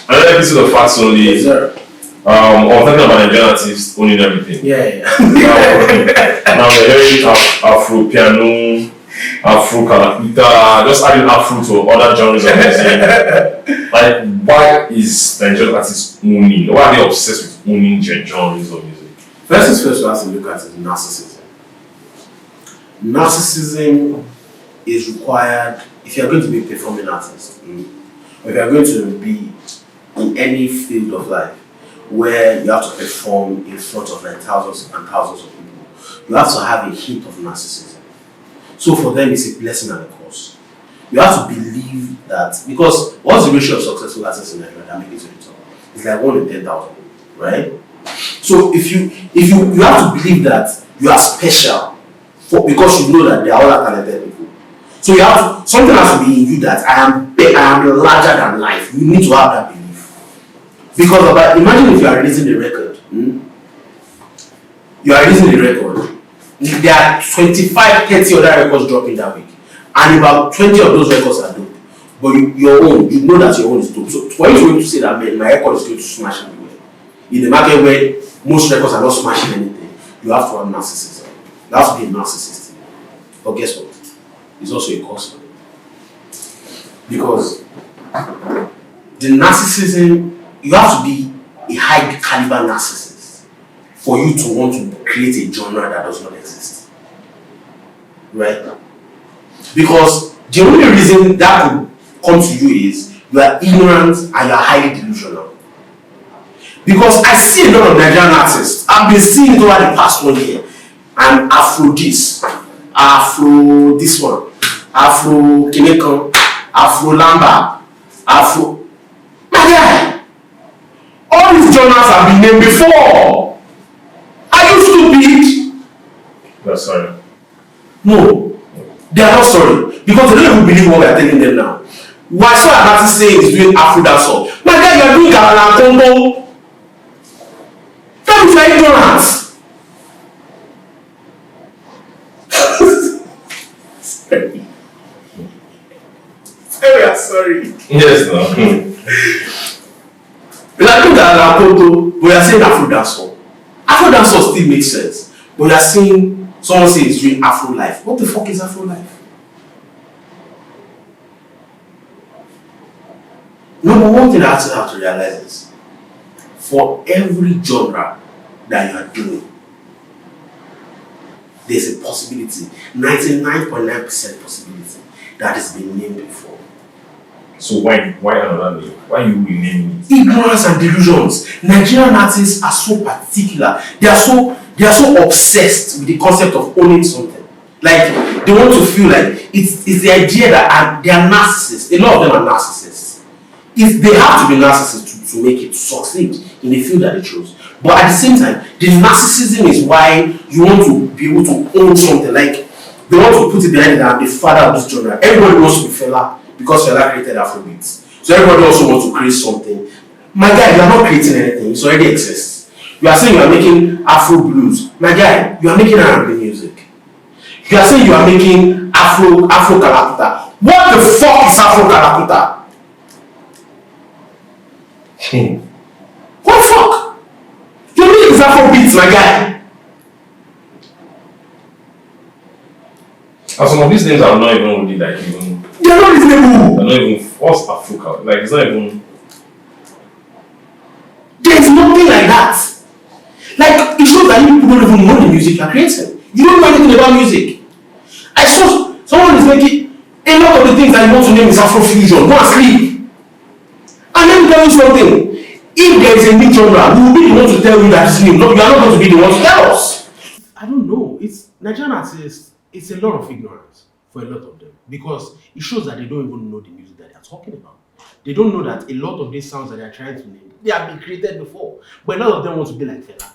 Another episode of Facts Only. Yes, sir. I'm talking about Nigerian artists owning everything. Yeah. Now we're hearing Afro piano, Afrokalakuta, just adding Afro to other genres of music. Like, why is Nigerian artists owning? Why are they obsessed with owning genres of music? First things first, we have to look at is narcissism. Narcissism is required if you are going to be a performing artist, or if you are going to be in any field of life where you have to perform in front of like thousands and thousands of people. You have to have a hint of narcissism. So for them, it's a blessing and a curse. You have to believe that, because what's the ratio of successful artists in Nigeria that make it to the top? It's like 1 in 10,000, right? So if you have to believe that you are special because you know that there are other talented people. So you have to, something has to be in you that I am larger than life. You need to have that belief. Because imagine if you are releasing the record. You are releasing the record. There are 25, 30 other records dropping that week. And about 20 of those records are dope. But your own, you know that your own is dope. So for you to say that my record is going to smash everywhere. In the market where most records are not smashing anything, you have to have narcissism. You have to be a narcissist. But guess what? It's also a cause. Because the narcissism, you have to be a high caliber narcissist for you to want to create a genre that does not exist. Right? Because the only reason that will come to you is you are ignorant and you are highly delusional. Because I see a lot of Nigerian artists, I've been seeing it over the past 1 year, and Afro this, Afro this one, Afro Kinekon, Afro Lamba, Afro. My guy! All these genres have been named before. Are you stupid? No, sorry. No, they are not sorry because they don't even believe what we are telling them now. Why so an artist saying is doing Afro dancehall? My guy, you are doing Ghana Congo. That is like ignorance. Sorry. Yes, no. We are doing Ghana Congo, but we are saying Afro dancehall. Afro dancehall still makes sense, but we are saying someone says he's doing Afro life. What the fuck is Afro life? Number one thing I have to realize is for every genre that you are doing, there's a possibility, 99.9% possibility that has been named before. So why another name? Why you renaming it? Ignorance and delusions. Nigerian artists are so particular. They are so obsessed with the concept of owning something. Like they want to feel like it's the idea that they are narcissists. A lot of them are narcissists. If they have to be narcissists to make it succeed in the field that they chose. But at the same time, the narcissism is why you want to be able to own something. Like they want to put it behind that I'm the father of this genre. Everybody wants to be Fela because Fela created Afrobeats. So everybody also wants to create something. My guy, you are not creating anything. It already exists. You are saying you are making Afro blues. My guy, you are making R&B music. You are saying you are making Afrokalakuta. What the fuck is Afrokalakuta? What the fuck? You mean it's Afrobeats, my guy? And some of these names are not even really like even. They're not reasonable. They're not even. What's Africa? Like it's not even. There's nothing like that. Like it shows that you people don't even know the music you're creating. You don't know anything about music. I saw someone is making a lot of the things that you want to name is Afrofusion. Go and sleep. And let me tell you something. If there is a new genre, we will be the one to tell you that it's new. No, you are not going to be the one to tell us. I don't know. It's Nigerian artists. It's a lot of ignorance for a lot of them because it shows that they don't even know the music that they are talking about. They don't know that a lot of these sounds that they are trying to name, they have been created before. But a lot of them want to be like Fela.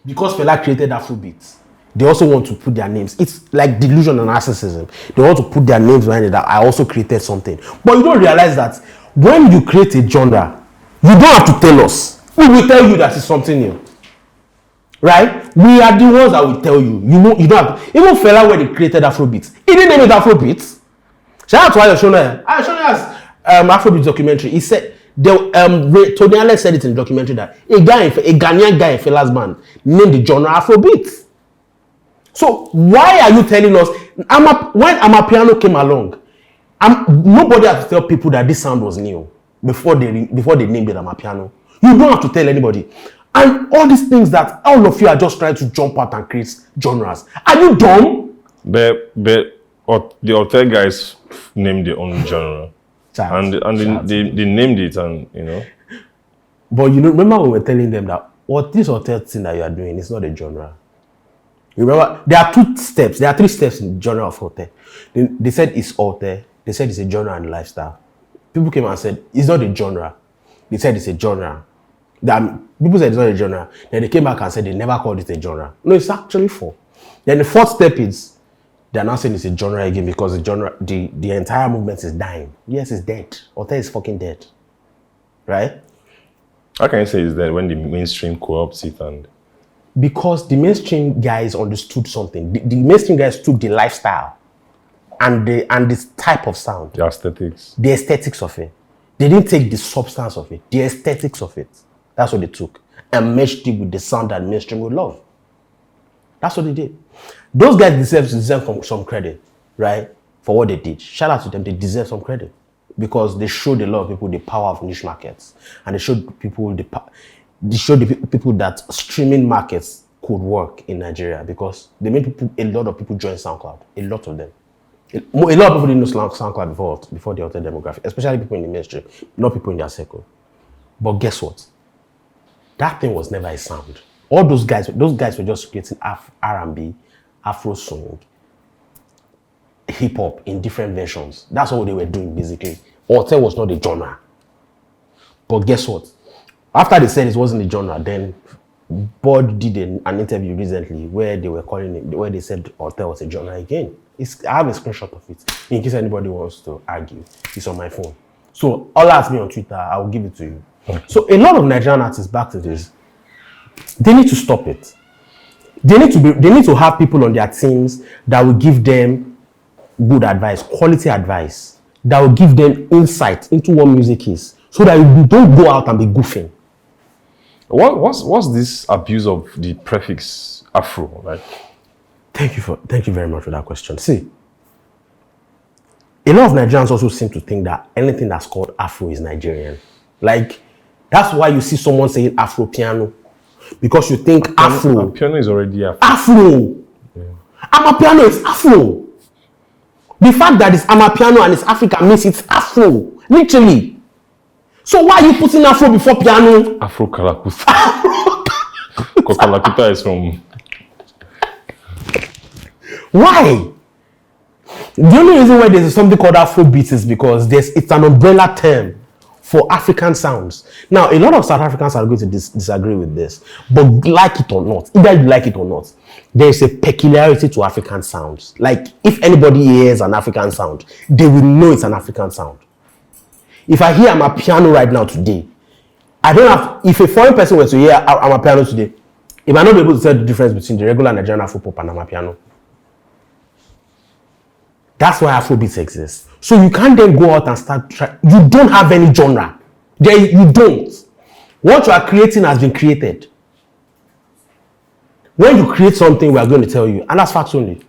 Because Fela created Afrobeats, they also want to put their names. It's like delusion and narcissism. They want to put their names behind it that I also created something. But you don't realize that when you create a genre, you don't have to tell us. We will tell you that it's something new. Right? We are the ones that will tell you. You don't have to. Even Fela when he created Afrobeats, he didn't name it Afrobeats. Shout out to Ayoshono. Ayoshono has Afrobeats documentary. He said Tony Allen said it in the documentary that a Ghanaian guy in Fela's band named the genre Afrobeat. So why are you telling us when Amapiano came along, nobody had to tell people that this sound was new before they named it Amapiano. You don't have to tell anybody. And all these things that all of you are just trying to jump out and create genres. Are you dumb? But the hotel guys named their own genre. They named it, and you know. But you know, remember when we were telling them that what this hotel thing that you are doing is not a genre. You remember there are 2 steps. There are 3 steps in the genre of hotel. They said it's hotel. They said it's a genre and lifestyle. People came and said it's not a genre. They said it's a genre. People said it's not a genre. Then they came back and said they never called it a genre. No, it's actually 4. Then the 4th step is they're not saying it's a genre again because the genre, the entire movement is dying. Yes, it's dead. Hotel is fucking dead. Right? How can you say it's dead when the mainstream co-opts it? And because the mainstream guys understood something. The mainstream guys took the lifestyle and this type of sound. The aesthetics. The aesthetics of it. They didn't take the substance of it. The aesthetics of it. That's what they took. And meshed it with the sound that mainstream would love. That's what they did. Those guys deserve some credit, right? For what they did. Shout out to them. They deserve some credit. Because they showed a lot of people the power of niche markets. And they showed people the people that streaming markets could work in Nigeria. Because they made a lot of people join SoundCloud. A lot of them. A lot of people didn't know SoundCloud before the hotel demographic. Especially people in the mainstream. Not people in their circle. But guess what? That thing was never a sound. All those guys were just creating R&B, Afro song, hip hop in different versions. That's all they were doing basically. Hotel was not a genre. But guess what? After they said it wasn't a genre, then Bod did an interview recently where they were calling it, where they said Hotel was a genre again. I have a screenshot of it in case anybody wants to argue. It's on my phone. So all ask me on Twitter, I will give it to you. Okay. So a lot of Nigerian artists, back to this, they need to stop it. They need to have people on their teams that will give them good advice, quality advice, that will give them insight into what music is, so that you don't go out and be goofing. What's this abuse of the prefix Afro like? Thank you very much for that question. See, a lot of Nigerians also seem to think that anything that's called Afro is Nigerian. Like, that's why you see someone saying Afro piano. Because you think Afro. Piano is already Afro. Afro. Yeah. Amapiano is Afro. The fact that it's Amapiano and it's Africa means it's Afro. Literally. So why are you putting Afro before piano? Afrokalakuta. Afrokalakuta is from... Why? The only reason why there's something called Afrobeat is because it's an umbrella term for African sounds. Now, a lot of South Africans are going to disagree with this, but like it or not, either you like it or not, there is a peculiarity to African sounds. Like, if anybody hears an African sound, they will know it's an African sound. If I hear Amapiano right now today, if a foreign person were to hear Amapiano today, he might not be able to tell the difference between the regular Nigerian Afropop and Amapiano. That's why Afrobeats exists. So you can't then go out and start trying. You don't have any genre. You don't. What you are creating has been created. When you create something, we are going to tell you. And that's facts only.